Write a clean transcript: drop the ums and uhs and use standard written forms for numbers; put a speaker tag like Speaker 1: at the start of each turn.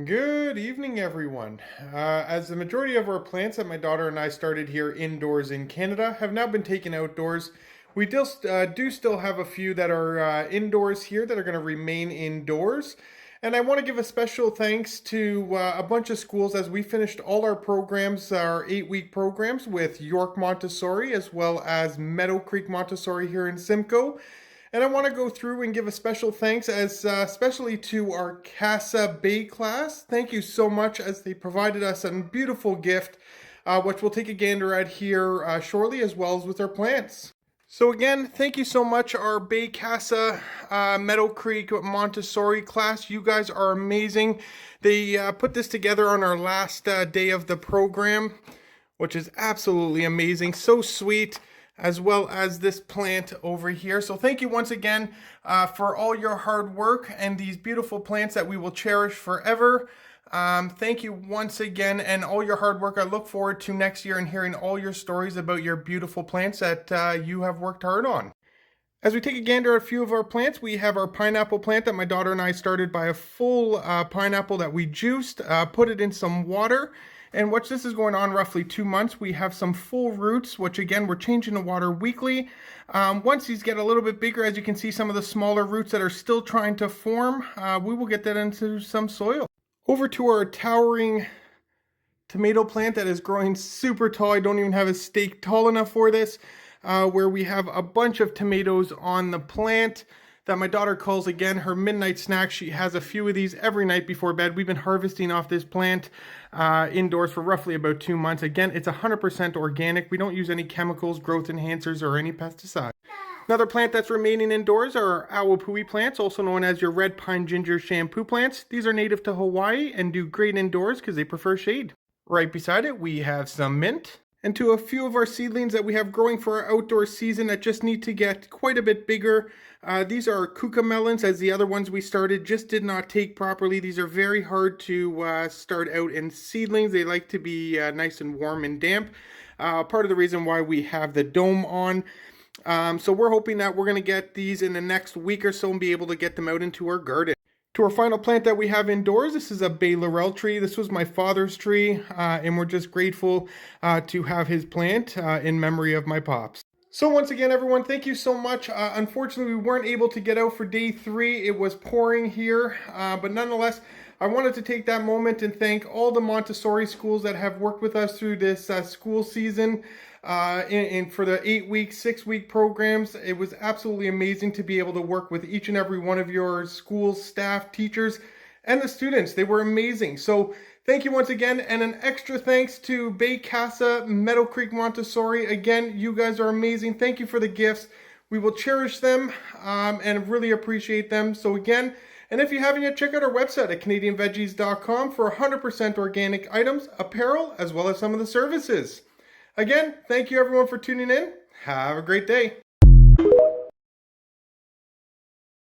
Speaker 1: Good evening, everyone. As the majority of our plants that my daughter and I started here indoors in Canada have now been taken outdoors, we do still have a few that are indoors here that are going to remain indoors. And I want to give a special thanks to a bunch of schools as we finished all our programs, our 8-week programs with York Montessori as well as Meadow Creek Montessori here in Simcoe. And I want to go through and give a special thanks especially to our Casa Bay class. Thank you so much as they provided us a beautiful gift, which we'll take a gander at here shortly as well as with our plants. So again, thank you so much, our Bay Casa Meadow Creek Montessori class. You guys are amazing. They put this together on our last day of the program, which is absolutely amazing. So sweet, as well as this plant over here. So thank you once again for all your hard work and these beautiful plants that we will cherish forever. Thank you once again and all your hard work. I look forward to next year and hearing all your stories about your beautiful plants that you have worked hard on. As we take a gander at a few of our plants, we have our pineapple plant that my daughter and I started by a full pineapple that we juiced, put it in some water. And once this is going on roughly 2 months, we have some full roots, which again, we're changing the water weekly. Once these get a little bit bigger, as you can see, some of the smaller roots that are still trying to form, we will get that into some soil. Over to our towering tomato plant that is growing super tall. I don't even have a stake tall enough for this, where we have a bunch of tomatoes on the plant that my daughter calls, again, her midnight snack. She has a few of these every night before bed. We've been harvesting off this plant indoors for roughly about 2 months. Again, it's 100% organic. We don't use any chemicals, growth enhancers, or any pesticides. Another plant that's remaining indoors are our awapui plants, also known as your red pine ginger shampoo plants. These are native to Hawaii and do great indoors because they prefer shade. Right beside it, we have some mint. And to a few of our seedlings that we have growing for our outdoor season that just need to get quite a bit bigger. These are kuka melons, as the other ones we started just did not take properly. These are very hard to start out in seedlings. They like to be nice and warm and damp. Part of the reason why we have the dome on. So we're hoping that we're going to get these in the next week or so and be able to get them out into our garden. To our final plant that we have indoors, this is a bay laurel tree. This was my father's tree, and we're just grateful to have his plant in memory of my pops. So once again, everyone, thank you so much. Unfortunately, we weren't able to get out for day 3. It was pouring here, but nonetheless, I wanted to take that moment and thank all the Montessori schools that have worked with us through this school season. And for the 8-week, 6-week programs, it was absolutely amazing to be able to work with each and every one of your schools, staff, teachers, and the students. They were amazing. So thank you once again, and an extra thanks to Bay Casa Meadow Creek Montessori. Again, you guys are amazing. Thank you for the gifts. We will cherish them and really appreciate them. So again, and if you haven't yet, check out our website at CanadianVeggies.com for 100% organic items, apparel, as well as some of the services. Again, thank you everyone for tuning in. Have a great day.